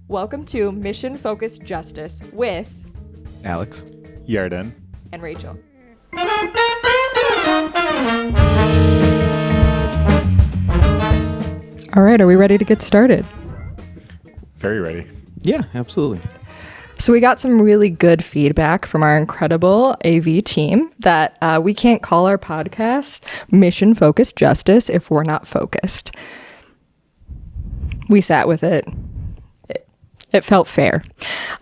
Welcome to Mission Focused Justice with Alex, Yarden, and Rachel. All right, are we ready to get started? very ready. yeah, absolutely. So we got some really good feedback from our incredible AV team that we can't call our podcast Mission Focused Justice if we're not focused. We sat with it. It felt fair.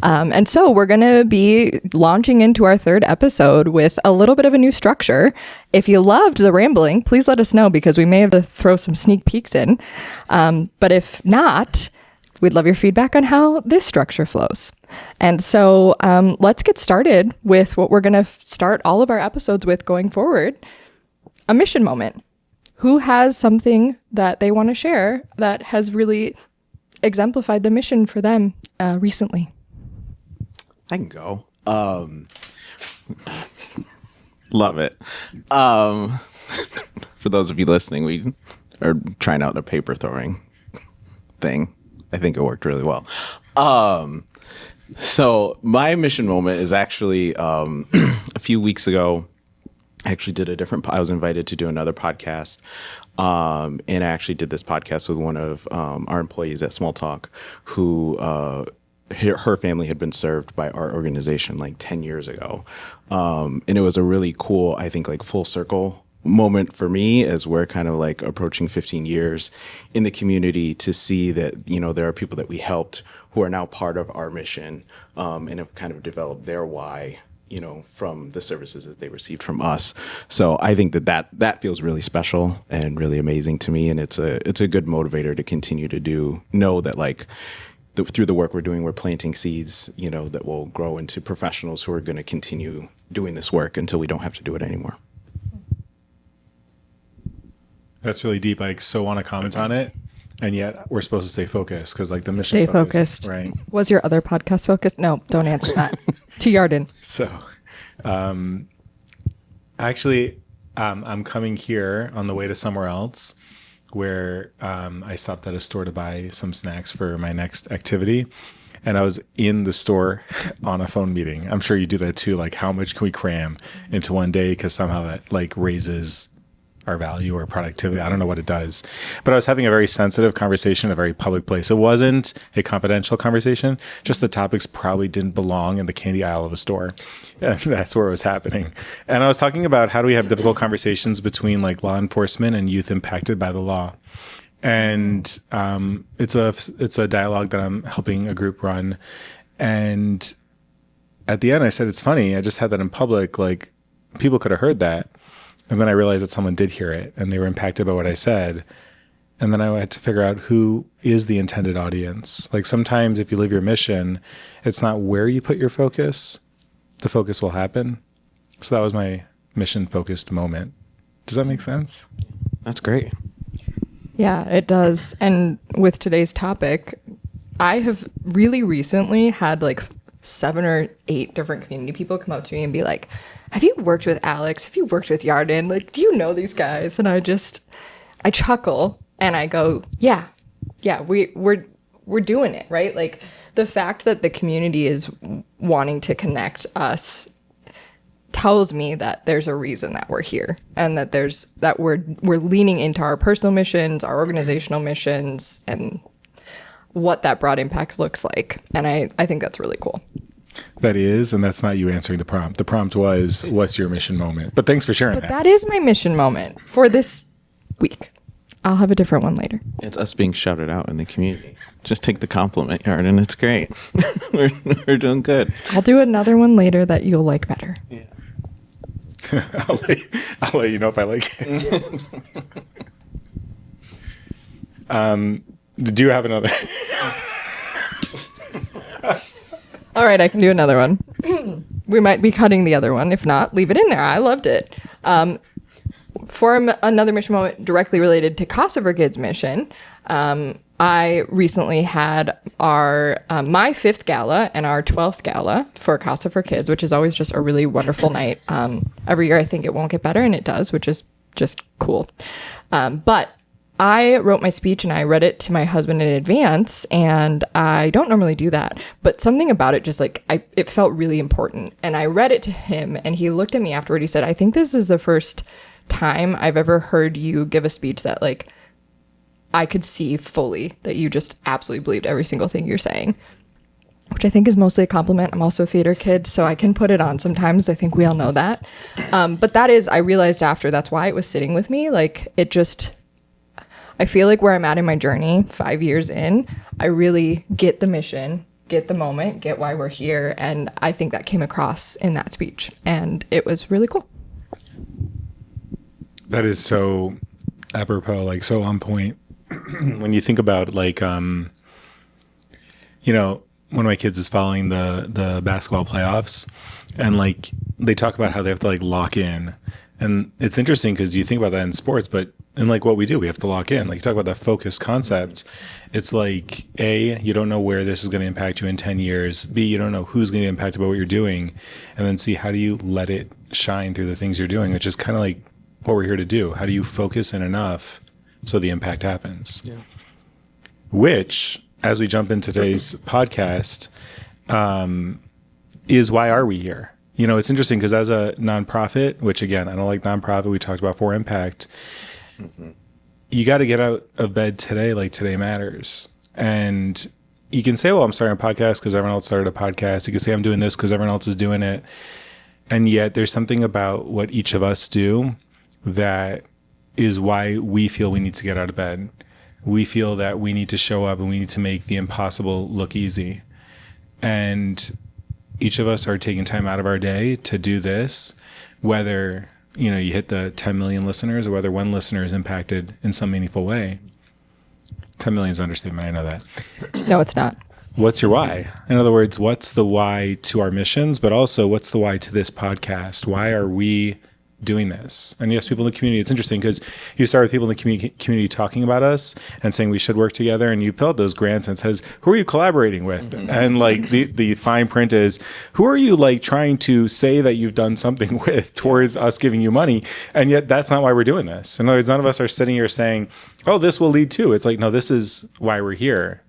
And so we're going to be launching into our third episode with a little bit of a new structure. If you loved the rambling, please let us know because we may have to throw some sneak peeks in. But if not, we'd love your feedback on how this structure flows. And so let's get started with what we're going to start all of our episodes with going forward, a mission moment. Who has something that they want to share that has really exemplified the mission for them recently? I can go. Love it. For those of you listening, we are trying out a paper throwing thing. I think it worked really well. So my mission moment is actually a few weeks ago. I actually did I was invited to do another podcast. And I actually did this podcast with one of our employees at Small Talk who her family had been served by our organization like 10 years ago. And it was a really cool, I think, like full circle moment for me as we're kind of like approaching 15 years in the community to see that, you know, there are people that we helped who are now part of our mission and have kind of developed their why, you know, from the services that they received from us. So I think that feels really special and really amazing to me. And it's a good motivator to continue to know that like through the work we're doing, we're planting seeds, you know, that will grow into professionals who are going to continue doing this work until we don't have to do it anymore. That's really deep. I so want to comment on it, and yet we're supposed to stay focused because, like, the mission. Stay focused. Right. Was your other podcast focused? No, don't answer that. To Yarden. So, actually, I'm coming here on the way to somewhere else, where I stopped at a store to buy some snacks for my next activity. And I was in the store on a phone meeting. I'm sure you do that too. Like, how much can we cram into one day? Because somehow that like raises our value or productivity. I don't know what it does. But I was having a very sensitive conversation in a very public place. It wasn't a confidential conversation. Just the topics probably didn't belong in the candy aisle of a store. And that's where it was happening. And I was talking about how do we have difficult conversations between like law enforcement and youth impacted by the law. And it's a dialogue that I'm helping a group run. And at the end, I said, it's funny. I just had that in public. Like, people could have heard that. And then I realized that someone did hear it and they were impacted by what I said. And then I had to figure out who is the intended audience. Like sometimes if you live your mission, it's not where you put your focus, the focus will happen. So that was my mission focused moment. Does that make sense? That's great. Yeah, it does. And with today's topic, I have really recently had like 7 or 8 different community people come up to me and be like, have you worked with Alex? Have you worked with Yarden? Like, do you know these guys? And I chuckle and I go, yeah, we're doing it, right? Like the fact that the community is wanting to connect us tells me that there's a reason that we're here and that we're leaning into our personal missions, our organizational missions, and what that broad impact looks like. And I think that's really cool. That is, and that's not you answering the prompt. The prompt was, what's your mission moment? But thanks for sharing that. That is my mission moment for this week. I'll have a different one later. It's us being shouted out in the community. Just take the compliment, Yarden. It's great. we're doing good. I'll do another one later that you'll like better. Yeah. I'll let you know if I like it. Do you have another? All right, I can do another one. We might be cutting the other one. If not, leave it in there. I loved it. For another mission moment directly related to Casa for Kids mission, I recently had our my 5th gala and our 12th gala for Casa for Kids, which is always just a really wonderful night. Every year I think it won't get better, and it does, which is just cool. But I wrote my speech and I read it to my husband in advance, and I don't normally do that, but something about it just like it felt really important. And I read it to him, and he looked at me afterward. He said, "I think this is the first time I've ever heard you give a speech that like I could see fully that you just absolutely believed every single thing you're saying," which I think is mostly a compliment. I'm also a theater kid, so I can put it on sometimes. I think we all know that. But that is, I realized after, that's why it was sitting with me. Like, it just, I feel like where I'm at in my journey, 5 years in, I really get the mission, get the moment, get why we're here. And I think that came across in that speech. And it was really cool. That is so apropos, like so on point. When you think about like, you know, one of my kids is following the basketball playoffs, and like they talk about how they have to like lock in. And it's interesting because you think about that in sports, but in like what we do, we have to lock in. Like you talk about that focus concept. It's like, A, you don't know where this is going to impact you in 10 years. B, you don't know who's going to get impacted by what you're doing. And then C, how do you let it shine through the things you're doing, which is kind of like what we're here to do. How do you focus in enough so the impact happens? Yeah. Which, as we jump into today's podcast, is why are we here? You know, it's interesting because as a nonprofit, which again, I don't like nonprofit, we talked about for impact, you got to get out of bed today like today matters. And you can say, well, I'm starting a podcast because everyone else started a podcast. You can say I'm doing this because everyone else is doing it. And yet there's something about what each of us do that is why we feel we need to get out of bed. We feel that we need to show up and we need to make the impossible look easy. And each of us are taking time out of our day to do this, whether, you know, you hit the 10 million listeners or whether one listener is impacted in some meaningful way. 10 million is an understatement. I know that. No, it's not. What's your why? In other words, what's the why to our missions, but also what's the why to this podcast? Why are we doing this? And yes, people in the community, it's interesting because you start with people in the community talking about us and saying we should work together, and you fill out those grants and it says, who are you collaborating with? And like the fine print is, who are you like trying to say that you've done something with towards us giving you money? And yet that's not why we're doing this. In other words, none of us are sitting here saying, oh, this will lead to. It's like, no, this is why we're here.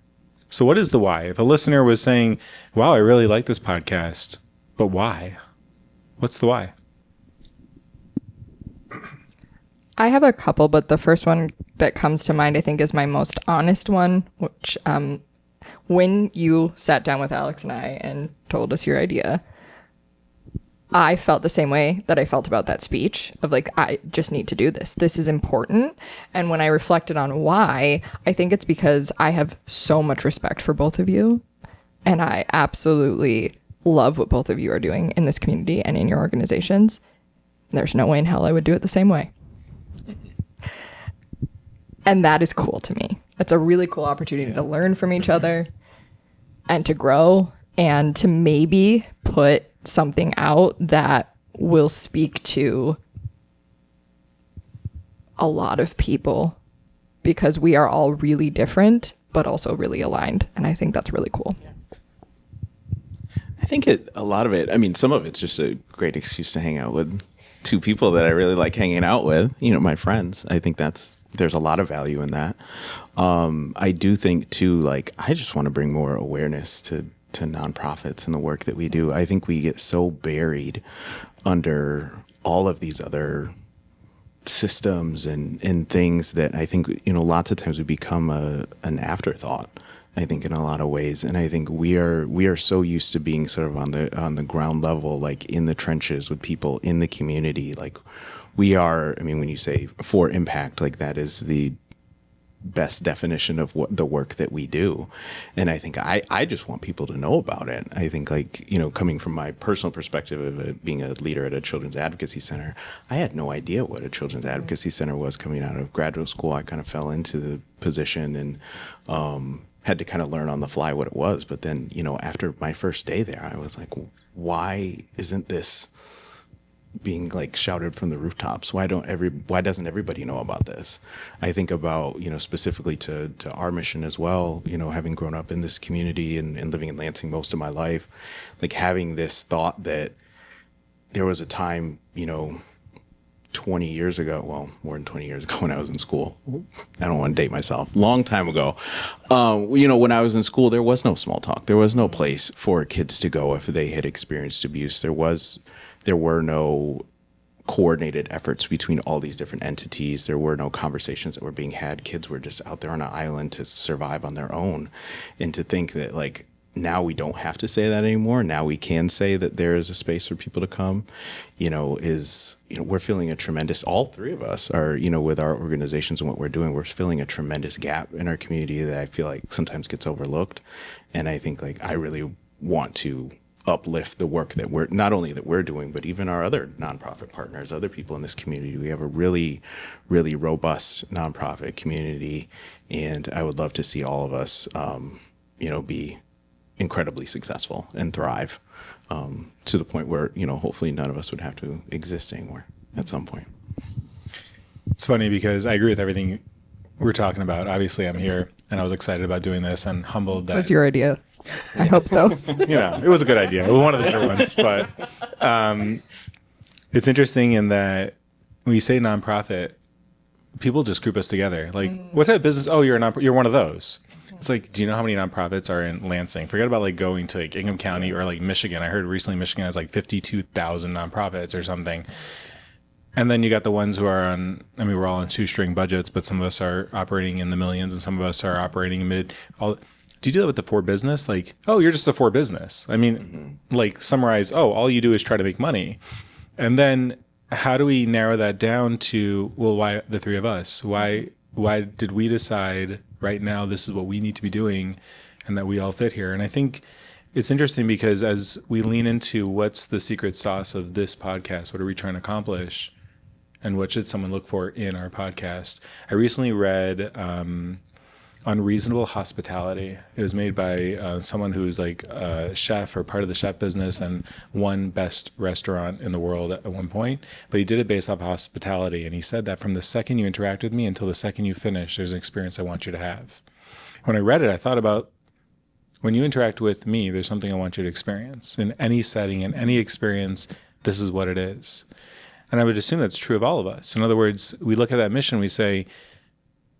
So what is the why? If a listener was saying, wow, I really like this podcast, but why? What's the why? I have a couple, but the first one that comes to mind, I think, is my most honest one, which when you sat down with Alex and I and told us your idea, I felt the same way that I felt about that speech of like, I just need to do this. This is important. And when I reflected on why, I think it's because I have so much respect for both of you. And I absolutely love what both of you are doing in this community and in your organizations. There's no way in hell I would do it the same way. And that is cool to me. It's a really cool opportunity to learn from each other and to grow and to maybe put something out that will speak to a lot of people, because we are all really different, but also really aligned. And I think that's really cool. I think a lot of it, I mean, some of it's just a great excuse to hang out with two people that I really like hanging out with, you know, my friends. I think there's a lot of value in that. I do think too, like, I just want to bring more awareness to nonprofits and the work that we do. I think we get so buried under all of these other systems and things that I think, you know, lots of times we become an afterthought, I think, in a lot of ways. And I think we are so used to being sort of on the ground level, like in the trenches with people in the community. Like we are, I mean, when you say for impact, like that is the best definition of what the work that we do. And I think I just want people to know about it. I think, like, you know, coming from my personal perspective of being a leader at a children's advocacy center, I had no idea what a children's advocacy center was coming out of graduate school. I kind of fell into the position and had to kind of learn on the fly what it was. But then, you know, after my first day there, I was like, why isn't this being like shouted from the rooftops? Why doesn't everybody know about this? I think about, you know, specifically to our mission as well, you know, having grown up in this community and living in Lansing most of my life, like having this thought that there was a time, you know, 20 years ago, well, more than 20 years ago when I was in school. I don't want to date myself. Long time ago. When I was in school, there was no small talk. There was no place for kids to go if they had experienced abuse. There were no coordinated efforts between all these different entities. There were no conversations that were being had. Kids were just out there on an island to survive on their own. And to think that, like, now we don't have to say that anymore. Now we can say that there is a space for people to come, we're feeling a tremendous, all three of us are, with our organizations and what we're doing, we're filling a tremendous gap in our community that I feel like sometimes gets overlooked. And I think, like, I really want to uplift the work that we're doing, but even our other nonprofit partners, other people in this community. We have a really, really robust nonprofit community, and I would love to see all of us, be incredibly successful and thrive to the point where, hopefully none of us would have to exist anymore at some point. It's funny because I agree with everything we're talking about. Obviously, I'm here and I was excited about doing this and humbled that. It was your idea. I hope so. It was a good idea. It was one of the good ones. But it's interesting in that when you say nonprofit, people just group us together. Like, what type of business? Oh, you're one of those. It's like, do you know how many nonprofits are in Lansing? Forget about like going to like Ingham County or like Michigan. I heard recently Michigan has like 52,000 nonprofits or something. And then you got the ones who are we're all on shoestring budgets, but some of us are operating in the millions and some of us are operating in do you do that with the for business? Like, oh, you're just a for business. Like summarize, all you do is try to make money. And then how do we narrow that down to, well, why the three of us? Why did we decide right now this is what we need to be doing and that we all fit here? And I think it's interesting because as we lean into what's the secret sauce of this podcast, what are we trying to accomplish, and what should someone look for in our podcast? I recently read Unreasonable Hospitality. It was made by someone who's like a chef or part of the chef business and won best restaurant in the world at one point. But he did it based off hospitality. And he said that from the second you interact with me until the second you finish, there's an experience I want you to have. When I read it, I thought about when you interact with me, there's something I want you to experience. In any setting, in any experience, this is what it is. And I would assume that's true of all of us. In other words, we look at that mission, we say,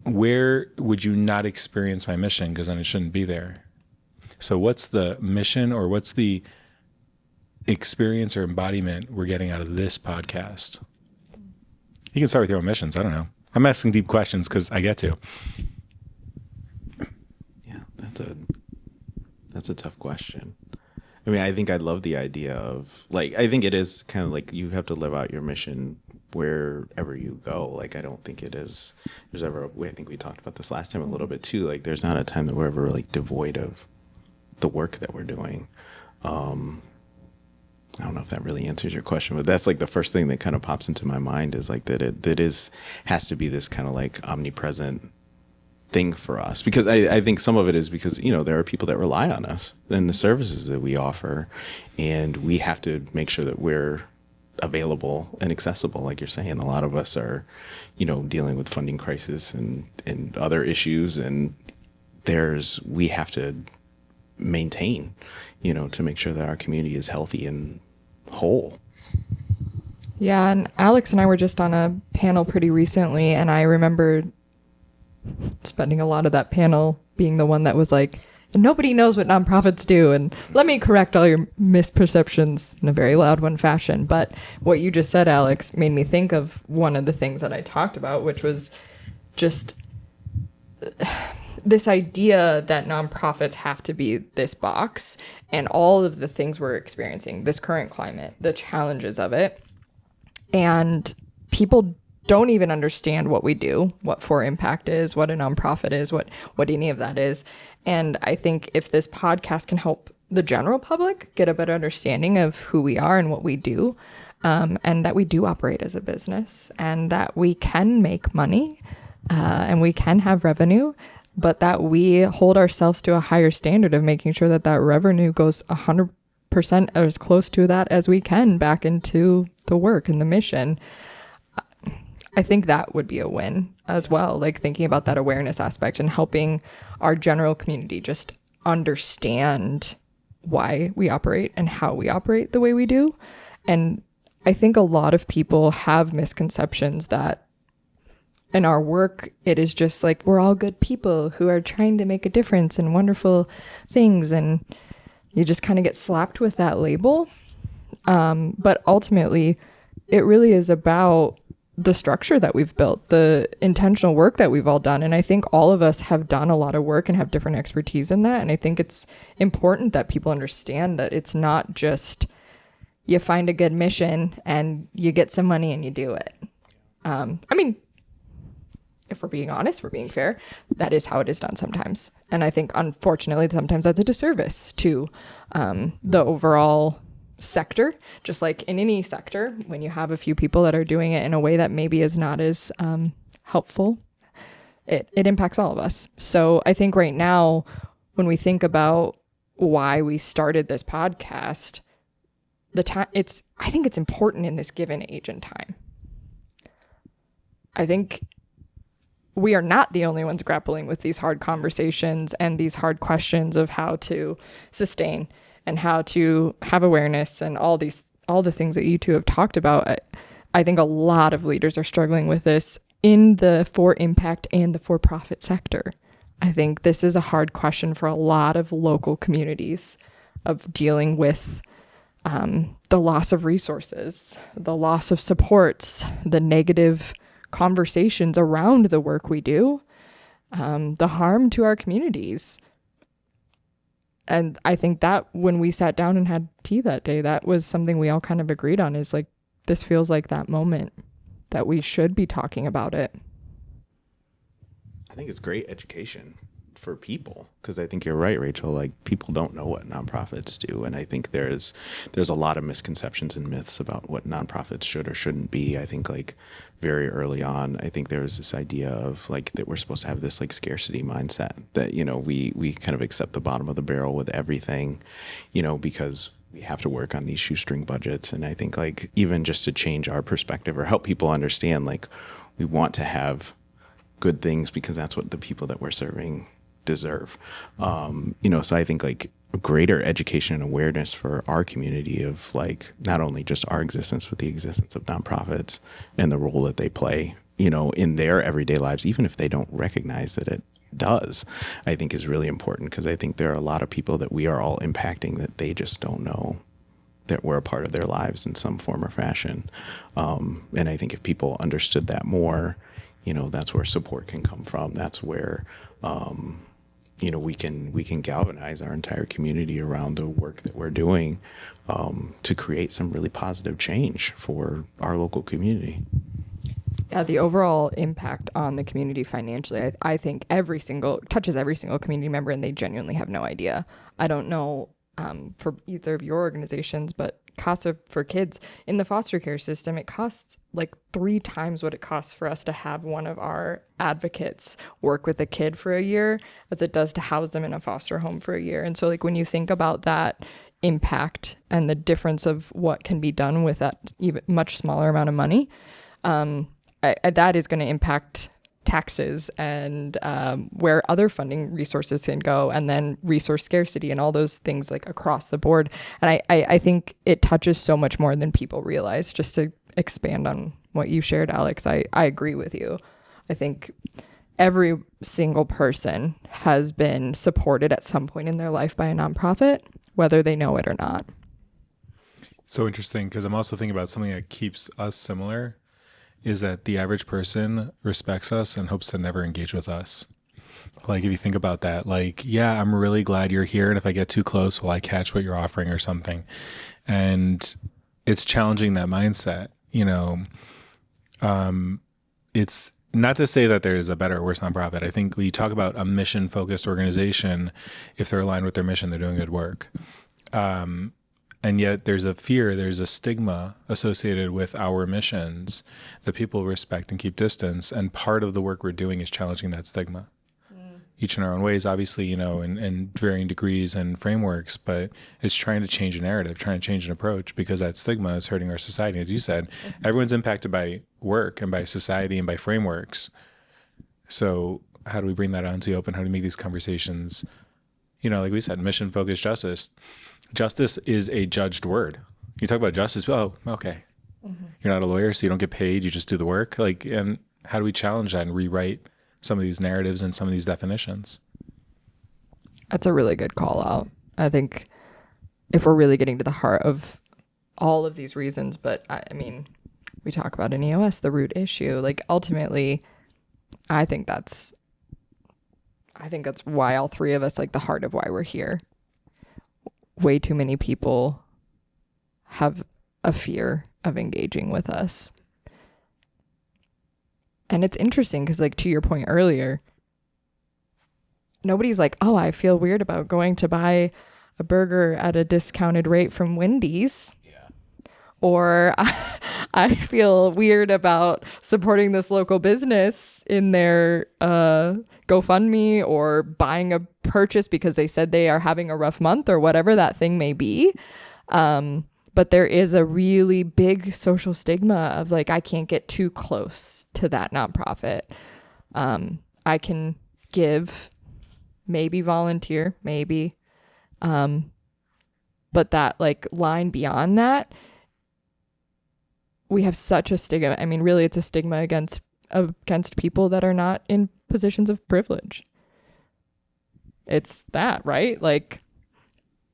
where would you not experience my mission? Because then it shouldn't be there. So what's the mission or what's the experience or embodiment we're getting out of this podcast? You can start with your own missions. I don't know. I'm asking deep questions because I get to. Yeah, that's a tough question. I think I love the idea of, like, I think it is kind of like you have to live out your mission wherever you go. Like, I don't think there's ever, I think we talked about this last time a little bit too, like there's not a time that we're ever like devoid of the work that we're doing. I don't know if that really answers your question, but that's like the first thing that kind of pops into my mind is like that has to be this kind of like omnipresent thing for us, because I think some of it is because there are people that rely on us and the services that we offer, and we have to make sure that we're available and accessible. Like you're saying, a lot of us are dealing with funding crisis and other issues, and we have to maintain to make sure that our community is healthy and whole. Yeah, and Alex and I were just on a panel pretty recently, and I remember spending a lot of that panel being the one that was like, nobody knows what nonprofits do, and let me correct all your misperceptions in a very loud one fashion. But what you just said, Alex, made me think of one of the things that I talked about, which was just this idea that nonprofits have to be this box, and all of the things we're experiencing, this current climate, the challenges of it, and people don't even understand what we do, what For Impact is, what a nonprofit is, what any of that is. And I think if this podcast can help the general public get a better understanding of who we are and what we do, and that we do operate as a business, and that we can make money, and we can have revenue, but that we hold ourselves to a higher standard of making sure that that revenue goes 100% or as close to that as we can back into the work and the mission. I think that would be a win as well, like thinking about that awareness aspect and helping our general community just understand why we operate and how we operate the way we do. And I think a lot of people have misconceptions that in our work, it is just like we're all good people who are trying to make a difference and wonderful things. And you just kind of get slapped with that label. But ultimately, it really is about the structure that we've built, the intentional work that we've all done. And I think all of us have done a lot of work and have different expertise in that. And I think it's important that people understand that it's not just you find a good mission and you get some money and you do it. I mean, if we're being honest, we're being fair, that is how it is done sometimes. And I think, unfortunately, sometimes that's a disservice to the overall sector. Just like in any sector, when you have a few people that are doing it in a way that maybe is not as helpful, it impacts all of us. So I think right now, when we think about why we started this podcast, I think it's important in this given age and time. I think we are not the only ones grappling with these hard conversations and these hard questions of how to sustain and how to have awareness and all the things that you two have talked about. I think a lot of leaders are struggling with this in the for impact and the for-profit sector. I think this is a hard question for a lot of local communities of dealing with the loss of resources, the loss of supports, the negative conversations around the work we do, the harm to our communities. And I think that when we sat down and had tea that day, that was something we all kind of agreed on, is like, this feels like that moment that we should be talking about it. I think it's great education for people, because I think you're right, Rachel. Like, people don't know what nonprofits do, and I think there's a lot of misconceptions and myths about what nonprofits should or shouldn't be. I think, like, very early on, I think there was this idea of like that we're supposed to have this like scarcity mindset that, you know, we kind of accept the bottom of the barrel with everything, you know, because we have to work on these shoestring budgets. And I think, like, even just to change our perspective or help people understand, like, we want to have good things because that's what the people that we're serving deserve. You know, so I think, like, greater education and awareness for our community of, like, not only just our existence, but the existence of nonprofits and the role that they play, you know, in their everyday lives, even if they don't recognize that it does, I think is really important, because I think there are a lot of people that we are all impacting that they just don't know that we're a part of their lives in some form or fashion. And I think if people understood that more, you know, that's where support can come from. That's where, you know, we can galvanize our entire community around the work that we're doing to create some really positive change for our local community. Yeah, the overall impact on the community financially, I think touches every single community member, and they genuinely have no idea. I don't know for either of your organizations, but CASA for Kids in the foster care system, it costs like 3 times what it costs for us to have one of our advocates work with a kid for a year as it does to house them in a foster home for a year. And so, like, when you think about that impact and the difference of what can be done with that even much smaller amount of money, that is going to impact taxes and where other funding resources can go, and then resource scarcity and all those things, like, across the board. And I think it touches so much more than people realize. Just to expand on what you shared, Alex, I agree with you. I think every single person has been supported at some point in their life by a nonprofit, whether they know it or not. So interesting, because I'm also thinking about something that keeps us similar is that the average person respects us and hopes to never engage with us. Like, if you think about that, like, yeah, I'm really glad you're here, and if I get too close, will I catch what you're offering or something? And it's challenging that mindset, you know. It's not to say that there's a better or worse nonprofit. I think when you talk about a mission-focused organization, if they're aligned with their mission, they're doing good work. And yet there's a fear, there's a stigma associated with our missions that people respect and keep distance. And part of the work we're doing is challenging that stigma, each in our own ways, obviously, you know, in varying degrees and frameworks, but it's trying to change a narrative, trying to change an approach, because that stigma is hurting our society. As you said, everyone's impacted by work and by society and by frameworks. So how do we bring that onto the open? How do we make these conversations, you know, like we said, mission-focused justice. Justice is a judged word. You talk about justice, oh, okay. You're not a lawyer, so you don't get paid. You just do the work. Like, and how do we challenge that and rewrite some of these narratives and some of these definitions? That's a really good call out. I think if we're really getting to the heart of all of these reasons, but I mean, we talk about in EOS, the root issue, like ultimately, I think that's why all three of us, like the heart of why we're here. Way too many people have a fear of engaging with us. And it's interesting because, like, to your point earlier, nobody's like, oh, I feel weird about going to buy a burger at a discounted rate from Wendy's. Yeah. Or I feel weird about supporting this local business in their GoFundMe or buying a purchase because they said they are having a rough month or whatever that thing may be. But there is a really big social stigma of like, I can't get too close to that nonprofit. I can give, maybe volunteer, maybe. But that like line beyond that, we have such a stigma. I mean, really, it's a stigma against people that are not in positions of privilege. It's that, right? Like,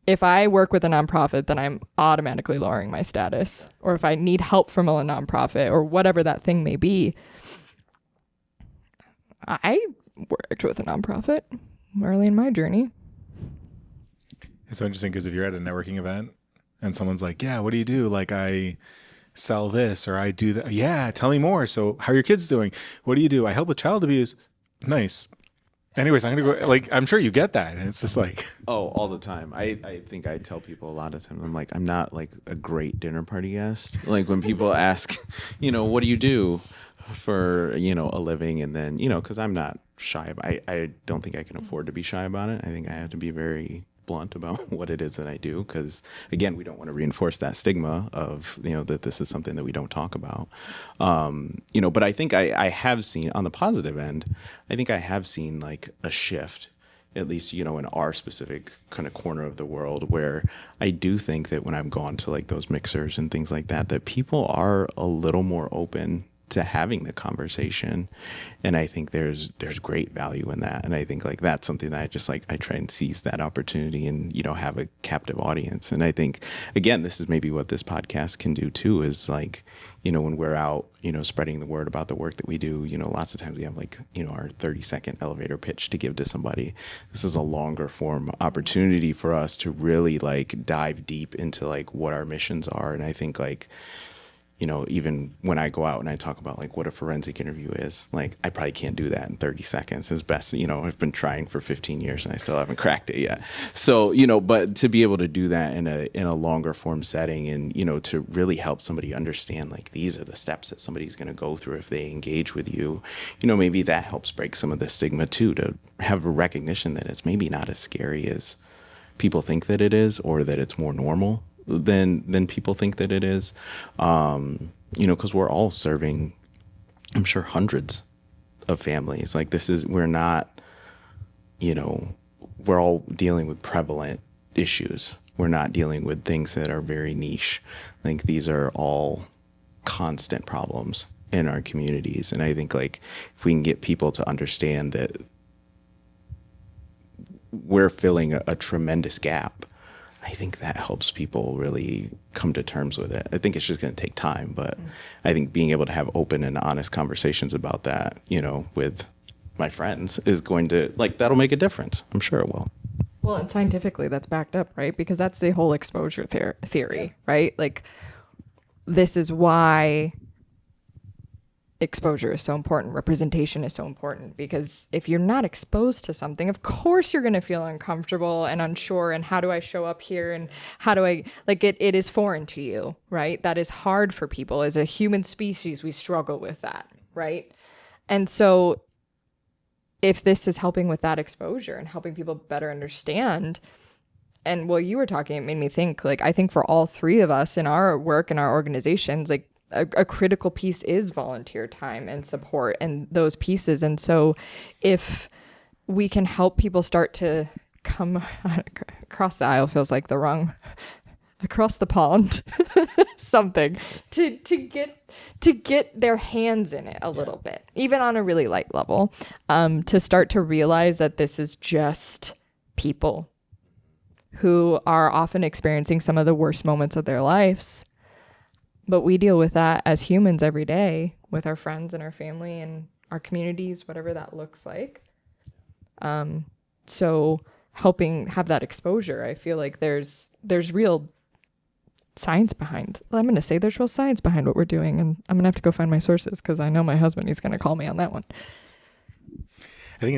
if I work with a nonprofit, then I'm automatically lowering my status. Or if I need help from a nonprofit or whatever that thing may be. I worked with a nonprofit early in my journey. It's so interesting because if you're at a networking event and someone's like, yeah, what do you do? Like, I sell this or I do that. Yeah, tell me more. So how are your kids doing? What do you do? I help with child abuse. Nice. Anyways, I'm going to go, like, I'm sure you get that. And it's just like, Oh, all the time. I think I tell people a lot of times, I'm like, I'm not like a great dinner party guest. Like when people ask, what do you do for, a living? And then, because I'm not shy about I don't think I can afford to be shy about it. I think I have to be very blunt about what it is that I do, because again, we don't want to reinforce that stigma of that this is something that we don't talk about. But I think I have seen on the positive end, I think I have seen like a shift, at least in our specific kind of corner of the world, where I do think that when I've gone to like those mixers and things like that, that people are a little more open to having the conversation. And I think there's great value in that. And I think like that's something that I just like, I try and seize that opportunity and, have a captive audience. And I think, again, this is maybe what this podcast can do too, is like, when we're out, spreading the word about the work that we do, lots of times we have like, our 30-second elevator pitch to give to somebody. This is a longer form opportunity for us to really like dive deep into like what our missions are. And I think like, even when I go out and I talk about like what a forensic interview is, like I probably can't do that in 30 seconds. As best, I've been trying for 15 years and I still haven't cracked it yet. So, but to be able to do that in a longer form setting and, to really help somebody understand like these are the steps that somebody's going to go through if they engage with you, maybe that helps break some of the stigma too, to have a recognition that it's maybe not as scary as people think that it is, or that it's more normal than people think that it is, because we're all serving, I'm sure, hundreds of families. Like we're not, we're all dealing with prevalent issues. We're not dealing with things that are very niche. I think these are all constant problems in our communities. And I think like if we can get people to understand that we're filling a tremendous gap, I think that helps people really come to terms with it. I think it's just going to take time, but I think being able to have open and honest conversations about that, with my friends is going to, like, that'll make a difference. I'm sure it will. Well, and scientifically that's backed up, right? Because that's the whole exposure theory, right? Like, this is why exposure is so important. Representation is so important, because if you're not exposed to something, of course you're going to feel uncomfortable and unsure. And how do I show up here? And how do I, like, it is foreign to you, right? That is hard for people. As a human species, we struggle with that, right? And so if this is helping with that exposure and helping people better understand, and while you were talking, it made me think, like, I think for all three of us in our work and our organizations, like, a critical piece is volunteer time and support and those pieces. And so if we can help people start to come across the aisle, feels like the wrong across the pond, something to get their hands in it a little bit, even on a really light level, to start to realize that this is just people who are often experiencing some of the worst moments of their lives. But we deal with that as humans every day with our friends and our family and our communities, whatever that looks like. So helping have that exposure, I feel like there's real science behind. I'm going to say there's real science behind what we're doing, and I'm going to have to go find my sources because I know my husband, he's going to call me on that one. I think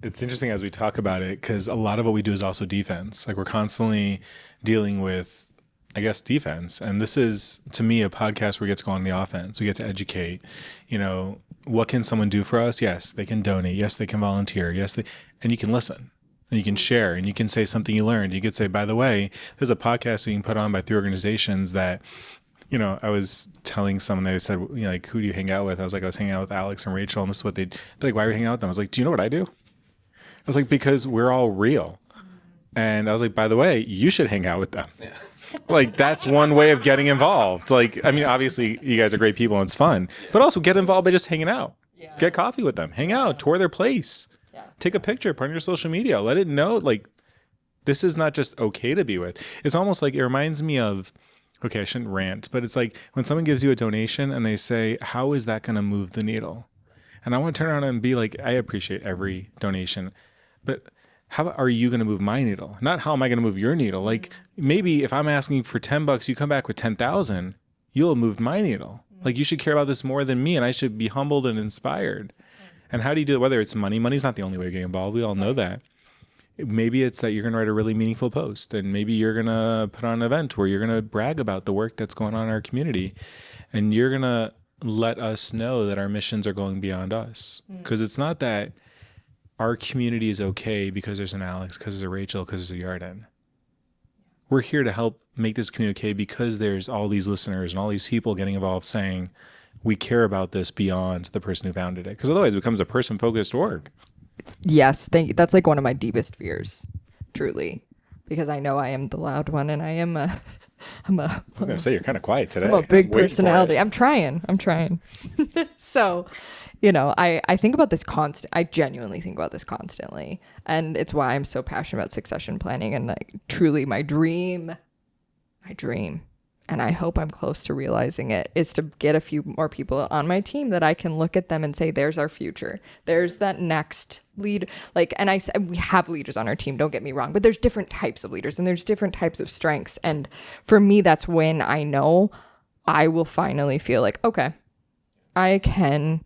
it's interesting as we talk about it, because a lot of what we do is also defense. Like, we're constantly dealing with, I guess, defense. And this is, to me, a podcast where we get to go on the offense. We get to educate. You know, what can someone do for us? Yes, they can donate. Yes, they can volunteer. And you can listen. And you can share, and you can say something you learned. You could say, by the way, there's a podcast being put on by 3 organizations that, you know, I was telling someone, they said, you know, like, who do you hang out with? I was like, I was hanging out with Alex and Rachel, and this is what they're like, why are you hanging out with them? I was like, do you know what I do? I was like, because we're all real. And I was like, by the way, you should hang out with them. Yeah. Like, that's one way of getting involved. Like, I mean, obviously you guys are great people and it's fun, but also get involved by just hanging out. Yeah. Get coffee with them, hang out, tour their place. Take a picture, put on your social media, let it know, like, this is not just okay to be with. It's almost like, it reminds me of, okay, I shouldn't rant, but it's like when someone gives you a donation and they say, how is that going to move the needle? And I want to turn around and be like, I appreciate every donation, but how are you going to move my needle? Not how am I going to move your needle? Like, maybe if I'm asking for $10, you come back with 10,000, you'll have moved my needle. Like, you should care about this more than me, and I should be humbled and inspired. And how do you do it? Whether it's money, money's not the only way to get involved. We all know that. Maybe it's that you're going to write a really meaningful post, and maybe you're going to put on an event where you're going to brag about the work that's going on in our community, and you're going to let us know that our missions are going beyond us. Because it's not that our community is okay because there's an Alex, because there's a Rachel, because there's a Yarden. We're here to help make this community okay because there's all these listeners and all these people getting involved saying, we care about this beyond the person who founded it. Because otherwise it becomes a person-focused org. Yes, thank you. That's like one of my deepest fears, truly. Because I know I am the loud one, and I was going to say, you're kind of quiet today. I'm a big personality. I'm trying. So, you know, I think about this I genuinely think about this constantly. And it's why I'm so passionate about succession planning, and like, truly my dream, and I hope I'm close to realizing it, is to get a few more people on my team that I can look at them and say, there's our future. There's that next lead. Like, and we have leaders on our team, don't get me wrong, but there's different types of leaders and there's different types of strengths. And for me, that's when I know I will finally feel like, okay, I can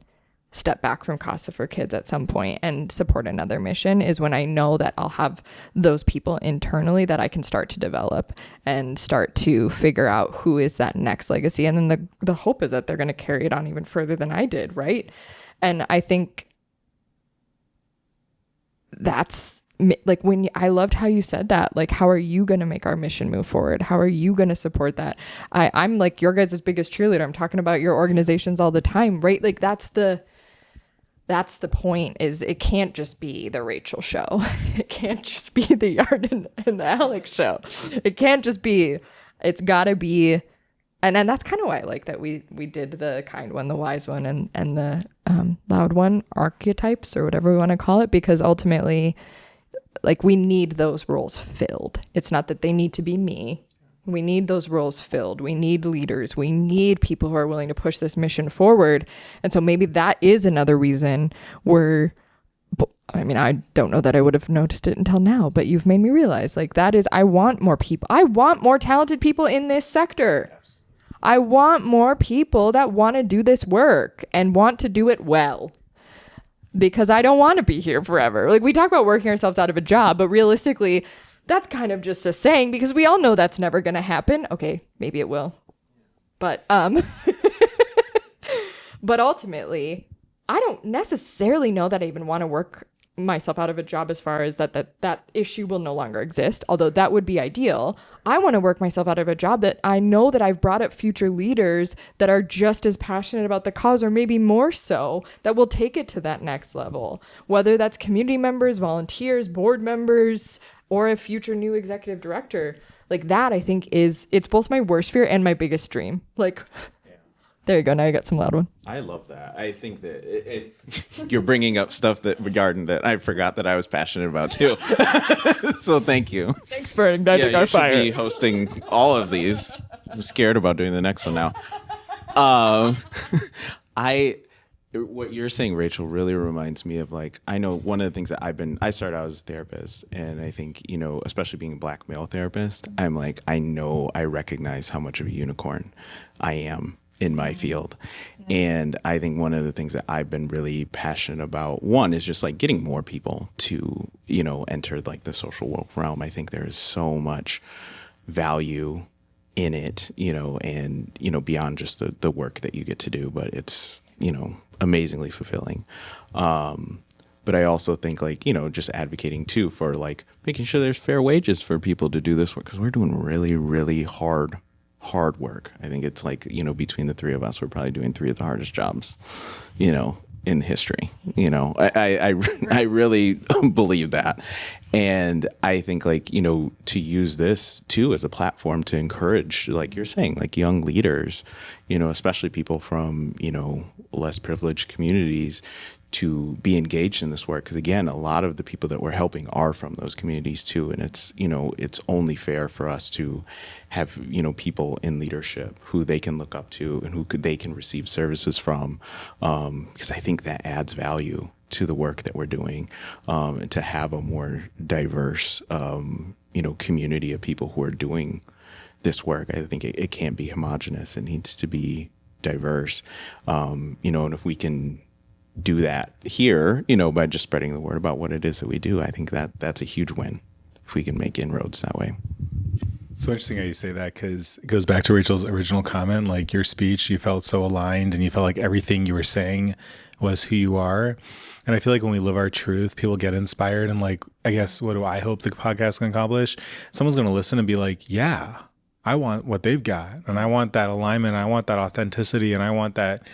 step back from CASA for Kids at some point and support another mission, is when I know that I'll have those people internally that I can start to develop and start to figure out who is that next legacy. And then the hope is that they're going to carry it on even further than I did, right? And I think that's like, I loved how you said that, like, how are you going to make our mission move forward? How are you going to support that? I'm like your guys' biggest cheerleader. I'm talking about your organizations all the time, right? Like, that's the point, is it can't just be the Rachel show. It can't just be the Yarden and the Alex show. It can't just be, it's gotta be. And that's kind of why I like that we did the kind one, the wise one, and the loud one, archetypes, or whatever we want to call it, because ultimately, like, we need those roles filled. It's not that they need to be me. We need those roles filled. We need leaders. We need people who are willing to push this mission forward. And so maybe that is another reason I mean, I don't know that I would have noticed it until now, but you've made me realize, like, that is, I want more people. I want more talented people in this sector. I want more people that want to do this work and want to do it well. Because I don't want to be here forever. Like, we talk about working ourselves out of a job, but realistically, that's kind of just a saying, because we all know that's never going to happen. Okay, maybe it will. But but ultimately, I don't necessarily know that I even want to work myself out of a job, as far as that issue will no longer exist, although that would be ideal. I want to work myself out of a job that I know that I've brought up future leaders that are just as passionate about the cause, or maybe more so, that will take it to that next level, whether that's community members, volunteers, board members, or a future new executive director. Like that, I think it's both my worst fear and my biggest dream. Like, there you go. Now you got some loud one. I love that. I think that you're bringing up stuff that regarding that I forgot that I was passionate about too. So thank you. Thanks for igniting You our should fire. be hosting all of these. I'm scared about doing the next one now. What you're saying, Rachel, really reminds me of like, I know one of the things that I started out as a therapist, and I think, especially being a Black male therapist, I'm like, I recognize how much of a unicorn I am in my field. And I think one of the things that I've been really passionate about, one is just like getting more people to, enter like the social work realm. I think there is so much value in it, and, beyond just the work that you get to do, but it's, amazingly fulfilling. But I also think like, just advocating too for like making sure there's fair wages for people to do this work, because we're doing really, really hard work. I think it's like, between the three of us, we're probably doing three of the hardest jobs, in history. I really believe that. And I think like, to use this too as a platform to encourage, like you're saying, like young leaders, especially people from, less privileged communities, to be engaged in this work. Because again, a lot of the people that we're helping are from those communities too. And it's, it's only fair for us to have, people in leadership who they can look up to and they can receive services from. Because I think that adds value to the work that we're doing, to have a more diverse, community of people who are doing this work. I think it can't be homogenous. It needs to be diverse. And if we can do that here, by just spreading the word about what it is that we do, I think that's a huge win if we can make inroads that way. So interesting how you say that, because it goes back to Rachel's original comment, like your speech, you felt so aligned and you felt like everything you were saying was who you are. And I feel like when we live our truth, people get inspired. And like, I guess, what do I hope the podcast can accomplish? Someone's going to listen and be like, yeah, I want what they've got. And I want that alignment. I want that authenticity. And I want that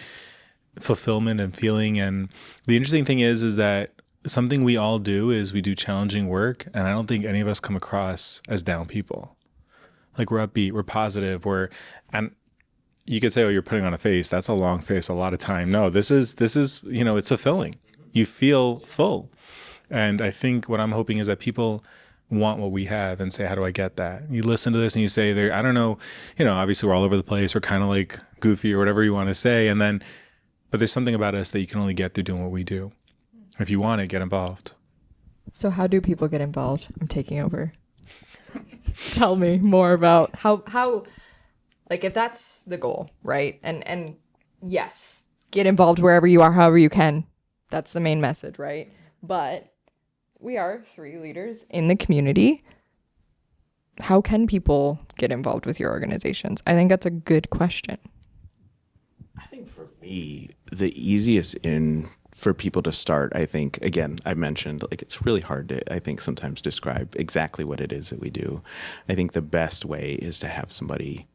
fulfillment and feeling. And the interesting thing is that something we all do is we do challenging work. And I don't think any of us come across as down people. Like we're upbeat, we're positive, and you could say, oh, you're putting on a face. That's a long face a lot of time. No, this is, it's fulfilling. You feel full. And I think what I'm hoping is that people want what we have and say, how do I get that? You listen to this and you say, I don't know, obviously we're all over the place. We're kind of like goofy or whatever you want to say. But there's something about us that you can only get through doing what we do. If you want it, get involved. So how do people get involved? I'm taking over. Tell me more about how like if that's the goal, right? And yes, get involved wherever you are, however you can. That's the main message, right? But we are 3 leaders in the community. How can people get involved with your organizations? I think that's a good question. I think for me, the easiest for people to start, I think, again, I mentioned, like, it's really hard to, I think, sometimes describe exactly what it is that we do. I think the best way is to have somebody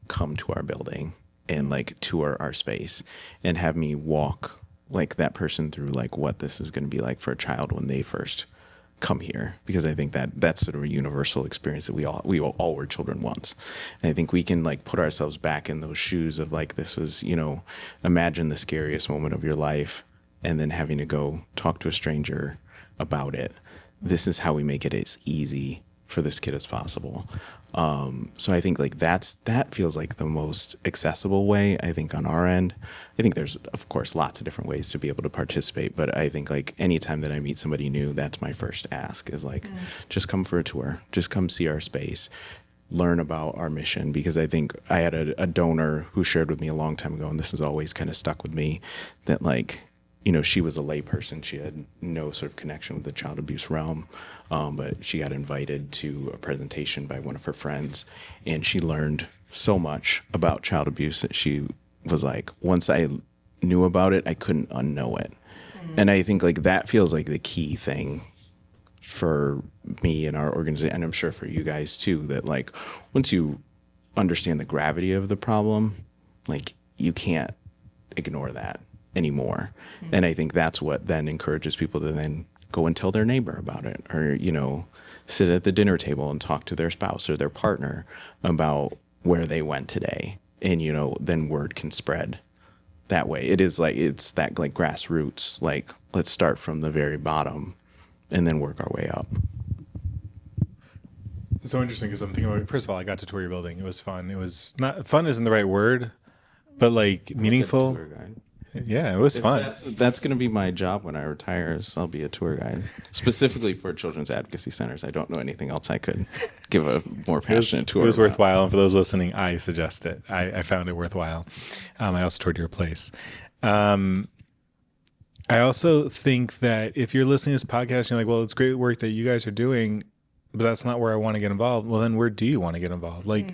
come to our building and like tour our space and have me walk like that person through like what this is going to be like for a child when they first come here, because I think that that's sort of a universal experience that we all were children once. And I think we can like put ourselves back in those shoes of like, this was, imagine the scariest moment of your life and then having to go talk to a stranger about it. This is how we make it as easy for this kid as possible. So I think like that feels like the most accessible way, I think, on our end. I think there's, of course, lots of different ways to be able to participate, but I think like anytime that I meet somebody new, that's my first ask is like, just come for a tour, just come see our space, learn about our mission. Because I think I had a donor who shared with me a long time ago, and this has always kind of stuck with me, that like, she was a layperson. She had no sort of connection with the child abuse realm, but she got invited to a presentation by one of her friends, and she learned so much about child abuse that she was like, once I knew about it, I couldn't unknow it. And I think like that feels like the key thing for me and our organization, and I'm sure for you guys too, that like once you understand the gravity of the problem, like you can't ignore that anymore. And I think that's what then encourages people to then go and tell their neighbor about it, or, sit at the dinner table and talk to their spouse or their partner about where they went today. And, then word can spread that way. It's that like grassroots, like let's start from the very bottom and then work our way up. It's so interesting because I'm thinking about, first of all, I got to tour your building. It was fun. It was not, fun isn't the right word, but like meaningful. Yeah, it was fun. That's going to be my job when I retire. Is I'll be a tour guide, specifically for children's advocacy centers. I don't know anything else I could give a more passionate tour. It was worthwhile, and for those listening, I suggest it. I found it worthwhile. I also toured your place. I also think that if you're listening to this podcast, and you're like, well, it's great work that you guys are doing, but that's not where I want to get involved. Well, then where do you want to get involved? Like,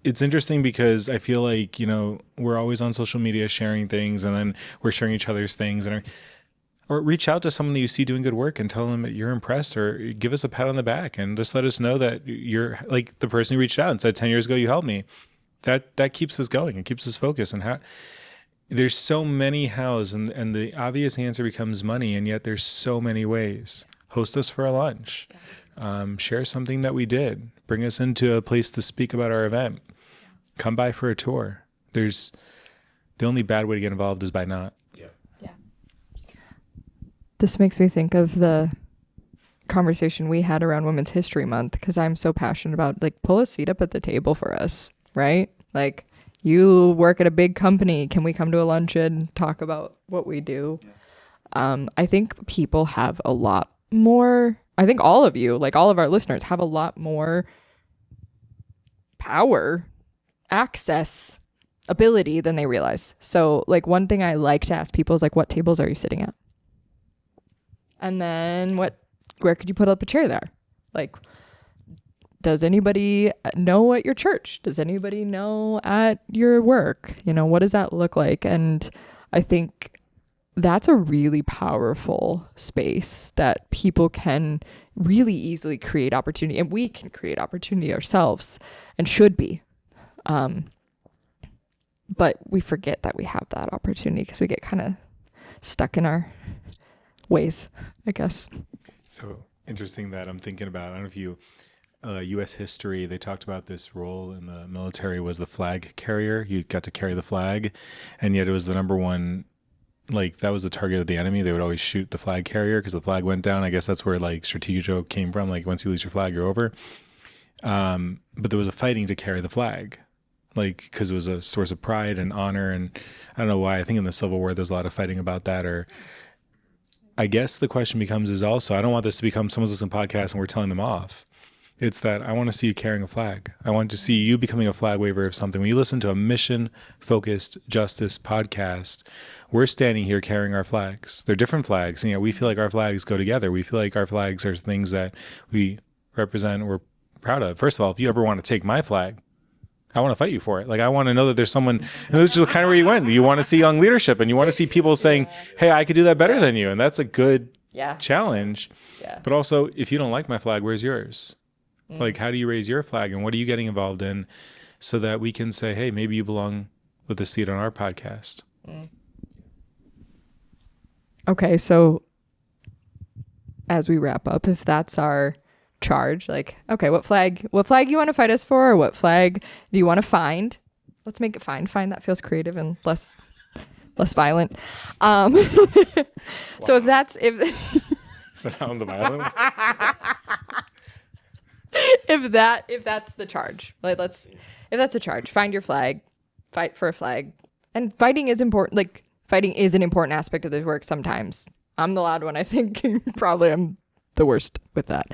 it's interesting because I feel like, we're always on social media sharing things, and then we're sharing each other's things, or reach out to someone that you see doing good work and tell them that you're impressed, or give us a pat on the back and just let us know that you're like the person who reached out and said 10 years ago, you helped me. That keeps us going and keeps us focused. And there's so many hows, and the obvious answer becomes money. And yet there's so many ways. Host us for a lunch, share something that we did, bring us into a place to speak about our event, come by for a tour. The only bad way to get involved is by not. Yeah. This makes me think of the conversation we had around Women's History Month, because I'm so passionate about, like, pull a seat up at the table for us, right? Like, you work at a big company. Can we come to a luncheon, talk about what we do? Yeah. I think people have a lot more, I think all of you, like all of our listeners, have a lot more power, access, ability than they realize. So like one thing I like to ask people is like, what tables are you sitting at? And then where could you put up a chair there? Like, does anybody know at your church? Does anybody know at your work? What does that look like? And I think that's a really powerful space that people can really easily create opportunity, and we can create opportunity ourselves and should be. But we forget that we have that opportunity because we get kind of stuck in our ways, I guess. So interesting that I'm thinking about, I don't know if you, U.S. history, they talked about this role in the military was the flag carrier. You got to carry the flag, and yet it was the number one, like that was the target of the enemy. They would always shoot the flag carrier because the flag went down. I guess that's where like strategic came from. Like once you lose your flag, you're over. But there was a fighting to carry the flag, like because it was a source of pride and honor. And I don't know why. I think in the Civil War, there's a lot of fighting about that. Or I guess the question becomes is also, I don't want this to become someone's listening to a podcast and we're telling them off. It's that I want to see you carrying a flag. I want to see you becoming a flag waver of something. When you listen to a mission-focused justice podcast, we're standing here carrying our flags. They're different flags. And, we feel like our flags go together. We feel like our flags are things that we represent, we're proud of. First of all, if you ever want to take my flag, I want to fight you for it. Like, I want to know that there's someone, and this is kind of where you went. You want to see young leadership, and you want to see people saying, hey, I could do that better than you. And that's a good challenge. Yeah. But also, if you don't like my flag, where's yours? Like, how do you raise your flag, and what are you getting involved in so that we can say, hey, maybe you belong with a seat on our podcast? Okay, so as we wrap up, if that's our charge, like, okay, what flag you want to fight us for, or what flag do you want to find? Let's make it find. That feels creative and less violent. So So now I'm the violence? if that's the charge, like if that's a charge, find your flag, fight for a flag. And fighting is important. Like, fighting is an important aspect of this work. Sometimes I'm the loud one. I think probably I'm the worst with that.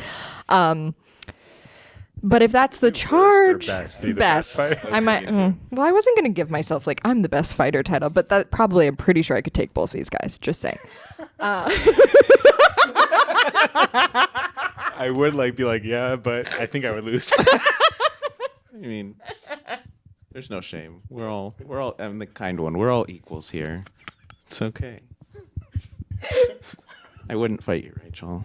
But if that's the charge, best. I might. Well, I wasn't gonna give myself like I'm the best fighter title, but that probably I'm pretty sure I could take both these guys. Just saying. I would be like, yeah, but I think I would lose. I mean, there's no shame. We're all. I'm the kind one. We're all equals here. It's okay. I wouldn't fight you, Rachel.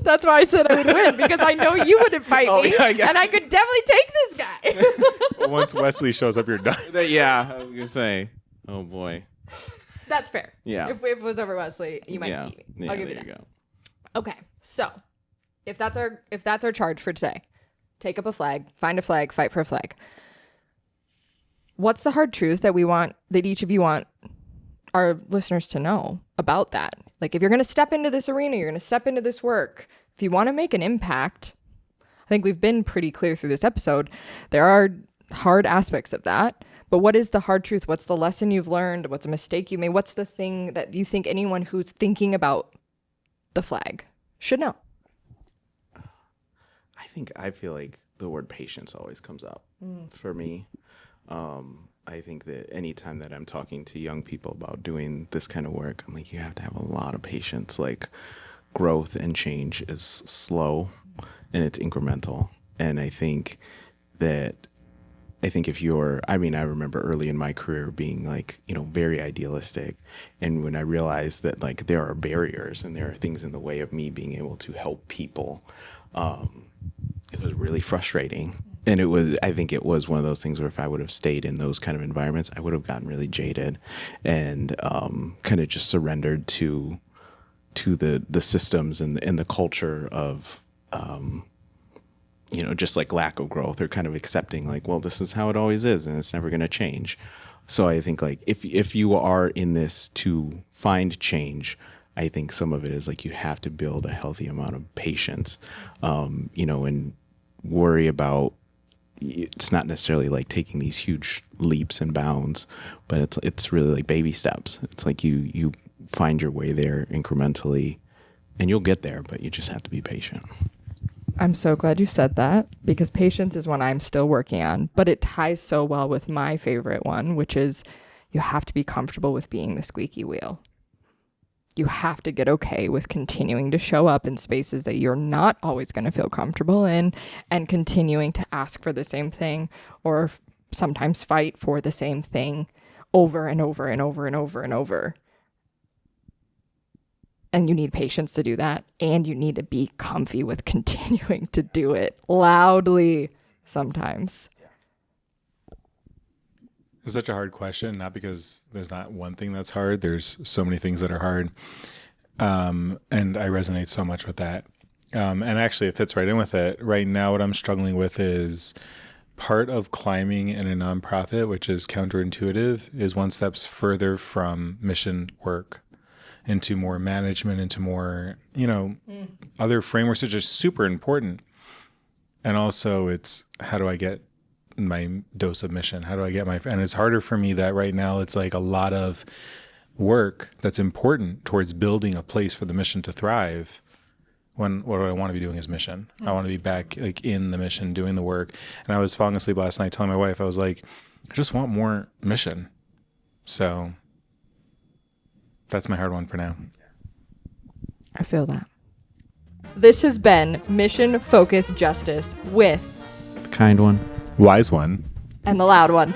That's why I said I would win, because I know you wouldn't fight me, and I could definitely take this guy. Once Wesley shows up, you're done. Yeah, I was gonna say. Oh boy. That's fair. Yeah. If it was over Wesley, you might beat me. Yeah, I'll give there you that. you go. Okay. So if that's our charge for today, take up a flag, find a flag, fight for a flag. What's the hard truth that each of you want our listeners to know about that? Like, if you're going to step into this arena, you're going to step into this work, if you want to make an impact, I think we've been pretty clear through this episode, there are hard aspects of that. But what is the hard truth? What's the lesson you've learned? What's a mistake you made? What's the thing that you think anyone who's thinking about the flag should know? I feel like the word patience always comes up for me. I think that anytime that I'm talking to young people about doing this kind of work, I'm like, you have to have a lot of patience. Like, growth and change is slow and it's incremental. And I think if I remember early in my career being like, very idealistic. And when I realized that like there are barriers and there are things in the way of me being able to help people, it was really frustrating. And I think it was one of those things where if I would have stayed in those kind of environments, I would have gotten really jaded and kind of just surrendered to the systems and the culture of, just like lack of growth, or kind of accepting like, well, this is how it always is and it's never going to change. So I think like if you are in this to find change, I think some of it is like you have to build a healthy amount of patience, and worry about, it's not necessarily like taking these huge leaps and bounds, but it's really like baby steps. It's like you find your way there incrementally and you'll get there, but you just have to be patient. I'm so glad you said that, because patience is one I'm still working on, but it ties so well with my favorite one, which is you have to be comfortable with being the squeaky wheel. You have to get okay with continuing to show up in spaces that you're not always going to feel comfortable in, and continuing to ask for the same thing, or sometimes fight for the same thing over and over and over and over and over. And you need patience to do that. And you need to be comfy with continuing to do it loudly sometimes. It's such a hard question, not because there's not one thing that's hard. There's so many things that are hard. And I resonate so much with that. And actually, it fits right in with it. Right now, what I'm struggling with is part of climbing in a nonprofit, which is counterintuitive, is one step further from mission work into more management, into more, other frameworks, which are super important. And also it's, how do I get my dose of mission? How do I get and it's harder for me that right now it's like a lot of work that's important towards building a place for the mission to thrive. When what I want to be doing is mission. I want to be back like in the mission, doing the work. And I was falling asleep last night telling my wife, I was like, I just want more mission. So that's my hard one for now. I feel that. This has been Mission Focused Justice with The kind one, wise one, and the loud one.